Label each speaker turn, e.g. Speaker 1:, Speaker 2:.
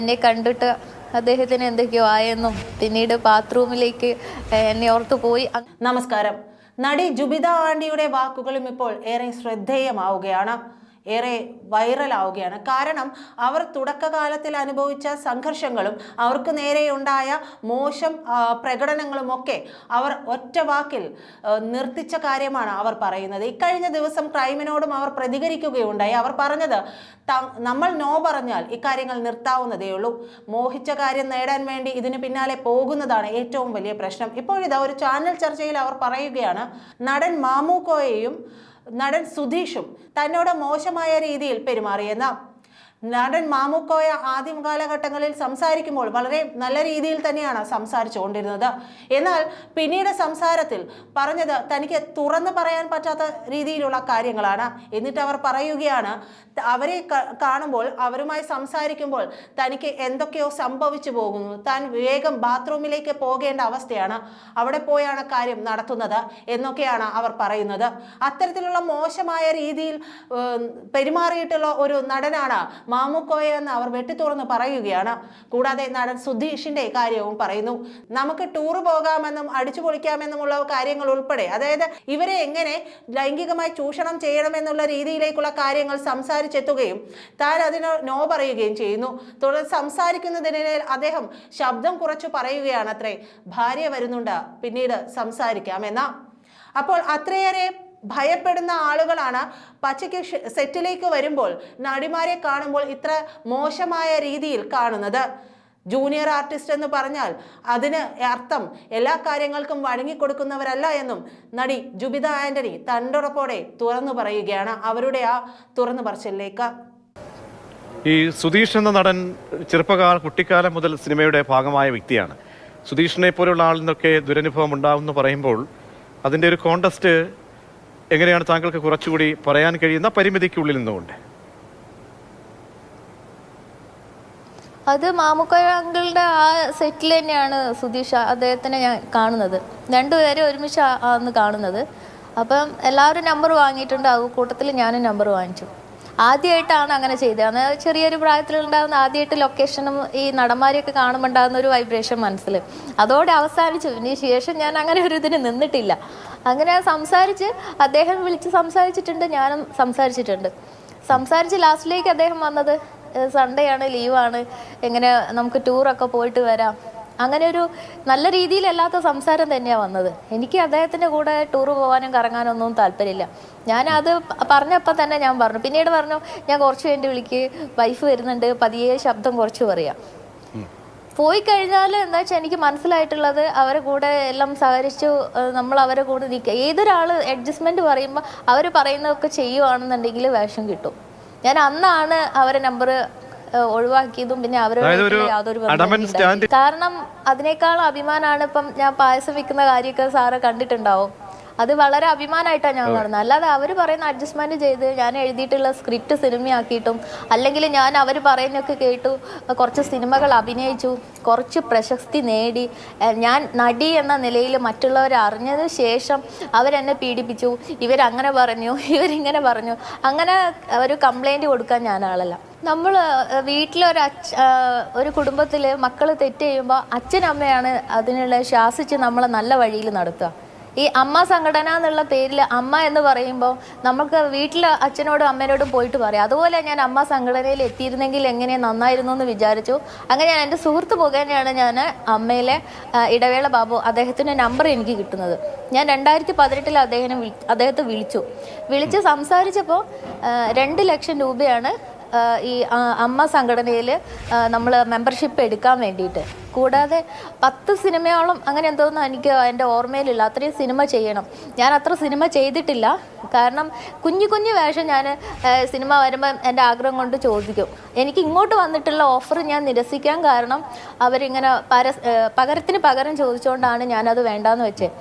Speaker 1: എന്നെ കണ്ടിട്ട് അദ്ദേഹത്തിന് എന്തൊക്കെയോ ആയെന്നും പിന്നീട് ബാത്റൂമിലേക്ക് എന്നെ ഓർത്തു പോയി.
Speaker 2: നമസ്കാരം. നടി ജുബിത ആന്റിയുടെ വാക്കുകളും ഇപ്പോൾ ഏറെ ശ്രദ്ധേയമാവുകയാണ്, ഏറെ വൈറലാവുകയാണ്. കാരണം അവർ തുടക്കകാലത്തിൽ അനുഭവിച്ച സംഘർഷങ്ങളും അവർക്ക് നേരെയുണ്ടായ മോശം പ്രകടനങ്ങളുമൊക്കെ അവർ ഒറ്റ വാക്കിൽ നിർത്തിച്ച കാര്യമാണ് അവർ പറയുന്നത്. ഇക്കഴിഞ്ഞ ദിവസം ക്രൈമിനോടും അവർ പ്രതികരിക്കുകയുണ്ടായി. അവർ പറഞ്ഞത്, നമ്മൾ നോ പറഞ്ഞാൽ ഇക്കാര്യങ്ങൾ നിർത്താവുന്നതേ ഉള്ളൂ. മോഹിച്ച കാര്യം നേടാൻ വേണ്ടി ഇതിന് പിന്നാലെ പോകുന്നതാണ് ഏറ്റവും വലിയ പ്രശ്നം. ഇപ്പോഴിതാ ഒരു ചാനൽ ചർച്ചയിൽ അവർ പറയുകയാണ്, നടൻ മാമുക്കോയെയും നടൻ സുധീഷും തന്നോട് മോശമായ രീതിയിൽ പെരുമാറിയെന്ന. നടൻ മാമുക്കോയ ആദ്യം കാലഘട്ടങ്ങളിൽ സംസാരിക്കുമ്പോൾ വളരെ നല്ല രീതിയിൽ തന്നെയാണ് സംസാരിച്ചുകൊണ്ടിരുന്നത്. എന്നാൽ പിന്നീട് സംസാരത്തിൽ പറഞ്ഞത് തനിക്ക് തുറന്നു പറയാൻ പറ്റാത്ത രീതിയിലുള്ള കാര്യങ്ങളാണ്. എന്നിട്ട് അവർ പറയുകയാണ്, അവരെ കാണുമ്പോൾ അവരുമായി സംസാരിക്കുമ്പോൾ തനിക്ക് എന്തൊക്കെയോ സംഭവിച്ചു പോകുന്നു, താൻ വേഗം ബാത്റൂമിലേക്ക് പോകേണ്ട അവസ്ഥയാണ്, അവിടെ പോയാണ് കാര്യം നടത്തുന്നത് എന്നൊക്കെയാണ് അവർ പറയുന്നത്. അത്തരത്തിലുള്ള മോശമായ രീതിയിൽ പെരുമാറിയിട്ടുള്ള ഒരു നടനാണ് മാമുക്കോയ എന്ന് അവർ വെട്ടിത്തുറന്ന് പറയുകയാണ്. കൂടാതെ നടൻ സുധീഷിന്റെ കാര്യവും പറയുന്നു. നമുക്ക് ടൂർ പോകാമെന്നും അടിച്ചു പൊളിക്കാമെന്നുമുള്ള കാര്യങ്ങൾ ഉൾപ്പെടെ, അതായത് ഇവരെ എങ്ങനെ ലൈംഗികമായി ചൂഷണം ചെയ്യണമെന്നുള്ള രീതിയിലേക്കുള്ള കാര്യങ്ങൾ സംസാരിച്ചെത്തുകയും താൻ അതിന് നോ പറയുകയും ചെയ്യുന്നു. തുടർന്ന് സംസാരിക്കുന്നതിനിടയിൽ അദ്ദേഹം ശബ്ദം കുറച്ചു പറയുകയാണ് അത്രേ, ഭാര്യ വരുന്നുണ്ട്, പിന്നീട് സംസാരിക്കാമെന്ന. അപ്പോൾ അത്രയേറെ ഭയപ്പെടുന്ന ആളുകളാണ് പച്ചയ്ക്ക് സെറ്റിലേക്ക് വരുമ്പോൾ നടിമാരെ കാണുമ്പോൾ ഇത്ര മോശമായ രീതിയിൽ കാണുന്നത്. ജൂനിയർ ആർട്ടിസ്റ്റ് എന്ന് പറഞ്ഞാൽ അതിന് അർത്ഥം എല്ലാ കാര്യങ്ങൾക്കും വഴങ്ങിക്കൊടുക്കുന്നവരല്ല എന്നും നടി ജുബിത ആന്റണി തണ്ടുറപ്പോടെ തുറന്നു പറയുകയാണ് അവരുടെ ആ തുറന്നു പറച്ചിലേക്ക്.
Speaker 3: ഈ സുധീഷ് എന്ന നടൻ കുട്ടിക്കാലം മുതൽ സിനിമയുടെ ഭാഗമായ വ്യക്തിയാണ്. സുധീഷിനെ പോലുള്ള ആളിൽ നിന്നൊക്കെ ദുരനുഭവം ഉണ്ടാവുമെന്ന് പറയുമ്പോൾ അതിൻ്റെ ഒരു കോണ്ടസ്റ്റ് എങ്ങനെയാണ് താങ്കൾക്ക് കുറച്ചുകൂടി പറയാൻ കഴിയുന്ന പരിമിതിക്കുള്ളിൽ നിന്നുകൊണ്ട്?
Speaker 1: അത് മാമുക്കോയ അങ്കിളുടെ ആ സെറ്റിൽ തന്നെയാണ് സുധീഷ് അദ്ദേഹത്തിനെ ഞാൻ കാണുന്നത്. രണ്ടുപേരും ഒരുമിച്ച് ആണ് കാണുന്നത്. അപ്പം എല്ലാവരും നമ്പർ വാങ്ങിയിട്ടുണ്ട്, ആ കൂട്ടത്തിൽ ഞാനും നമ്പർ വാങ്ങിച്ചു. ആദ്യമായിട്ടാണ് അങ്ങനെ ചെയ്തത്. അന്ന് ചെറിയൊരു പ്രായത്തിലുണ്ടാകുന്ന ആദ്യമായിട്ട് ലൊക്കേഷനും ഈ നടന്മാരെയൊക്കെ കാണുമ്പോൾ ഉണ്ടാകുന്ന ഒരു വൈബ്രേഷൻ മനസ്സിൽ അതോടെ അവസാനിച്ചു. ഇതിന് ശേഷം ഞാൻ അങ്ങനെ ഒരു ഇതിന് നിന്നിട്ടില്ല. അങ്ങനെ സംസാരിച്ച് അദ്ദേഹം വിളിച്ച് സംസാരിച്ചിട്ടുണ്ട്, ഞാനും സംസാരിച്ച് ലാസ്റ്റിലേക്ക് അദ്ദേഹം വന്നത് സൺഡേ ആണ്, ലീവാണ്, എങ്ങനെ നമുക്ക് ടൂറൊക്കെ പോയിട്ട് വരാം, അങ്ങനെ ഒരു നല്ല രീതിയിലല്ലാത്ത സംസാരം തന്നെയാണ് വന്നത്. എനിക്ക് അദ്ദേഹത്തിൻ്റെ കൂടെ ടൂറ് പോകാനും കറങ്ങാനൊന്നും താല്പര്യമില്ല. ഞാനത് പറഞ്ഞപ്പോൾ തന്നെ ഞാൻ പറഞ്ഞു. പിന്നീട് പറഞ്ഞു, ഞാൻ കുറച്ച് വേണ്ടി വിളിക്ക്, വൈഫ് വരുന്നുണ്ട്, പതിയെ ശബ്ദം കുറച്ച് പറയാം. പോയി കഴിഞ്ഞാൽ എന്താ വെച്ചാൽ എനിക്ക് മനസ്സിലായിട്ടുള്ളത്, അവരെ കൂടെ എല്ലാം സഹകരിച്ചു നമ്മൾ അവരെ കൂടെ നിൽക്കുക. ഏതൊരാൾ അഡ്ജസ്റ്റ്മെൻറ്റ് പറയുമ്പോൾ അവർ പറയുന്നതൊക്കെ ചെയ്യുവാണെന്നുണ്ടെങ്കിൽ വേഷം കിട്ടും. ഞാൻ അന്നാണ് അവരെ നമ്പർ ഒഴിവാക്കിയതും പിന്നെ അവരുടെ യാതൊരു ബന്ധവും. കാരണം അതിനേക്കാളും അഭിമാനമാണ് ഇപ്പം ഞാൻ പായസം വെക്കുന്ന കാര്യമൊക്കെ സാറ് കണ്ടിട്ടുണ്ടാവും. അത് വളരെ അഭിമാനമായിട്ടാണ് ഞാൻ കാണുന്നത്. അല്ലാതെ അവർ പറയുന്ന അഡ്ജസ്റ്റ്മെന്റ് ചെയ്ത് ഞാൻ എഴുതിയിട്ടുള്ള സ്ക്രിപ്റ്റ് സിനിമയാക്കിയിട്ടും അല്ലെങ്കിൽ ഞാൻ അവർ പറയുന്നൊക്കെ കേട്ടു കുറച്ച് സിനിമകൾ അഭിനയിച്ചു, കുറച്ച് പ്രശസ്തി നേടി, ഞാൻ നടി എന്ന നിലയിൽ മറ്റുള്ളവരെ അറിഞ്ഞതിന് ശേഷം അവരെന്നെ പീഡിപ്പിച്ചു, ഇവരങ്ങനെ പറഞ്ഞു, ഇവരിങ്ങനെ പറഞ്ഞു, അങ്ങനെ ഒരു കംപ്ലൈൻറ്റ് കൊടുക്കാൻ ഞാൻ ആളല്ല. നമ്മൾ ഒരു കുടുംബത്തിൽ മക്കൾ തെറ്റ് ചെയ്യുമ്പോൾ അച്ഛനമ്മയാണ് അതിനുള്ള ശാസിച്ച് നമ്മളെ നല്ല വഴിയിൽ നടത്തുക. ഈ അമ്മ സംഘടന എന്നുള്ള പേരിൽ അമ്മ എന്ന് പറയുമ്പോൾ നമുക്ക് വീട്ടിൽ അച്ഛനോടും അമ്മേനോടും പോയിട്ട് പറയാം. അതുപോലെ ഞാൻ അമ്മ സംഘടനയിൽ എത്തിയിരുന്നെങ്കിൽ എങ്ങനെ നന്നായിരുന്നു എന്ന് വിചാരിച്ചു. അങ്ങനെ ഞാൻ എൻ്റെ സുഹൃത്ത് മുഖേനയാണ് ഞാൻ അമ്മയിലെ ഇടവേള ബാബു, അദ്ദേഹത്തിൻ്റെ നമ്പർ എനിക്ക് കിട്ടുന്നത്. ഞാൻ 2018 അദ്ദേഹത്തെ വിളിച്ച് സംസാരിച്ചപ്പോൾ 2 ലക്ഷം രൂപയാണ് ഈ അമ്മ സംഘടനയിൽ നമ്മൾ മെമ്പർഷിപ്പ് എടുക്കാൻ വേണ്ടിയിട്ട്. കൂടാതെ 10 സിനിമയോളം അങ്ങനെ എന്തോന്നും എനിക്ക് എൻ്റെ ഓർമ്മയിലില്ല. അത്രയും സിനിമ ചെയ്യണം. ഞാൻ അത്ര സിനിമ ചെയ്തിട്ടില്ല. കാരണം കുഞ്ഞു വേഷം ഞാൻ സിനിമ വരുമ്പം എൻ്റെ ആഗ്രഹം കൊണ്ട് ചോദിക്കും. എനിക്ക് ഇങ്ങോട്ട് വന്നിട്ടുള്ള ഓഫർ ഞാൻ നിരസിക്കാൻ കാരണം അവരിങ്ങനെ പകരത്തിന് പകരം ചോദിച്ചുകൊണ്ടാണ് ഞാനത് വേണ്ടാന്ന് വെച്ചത്.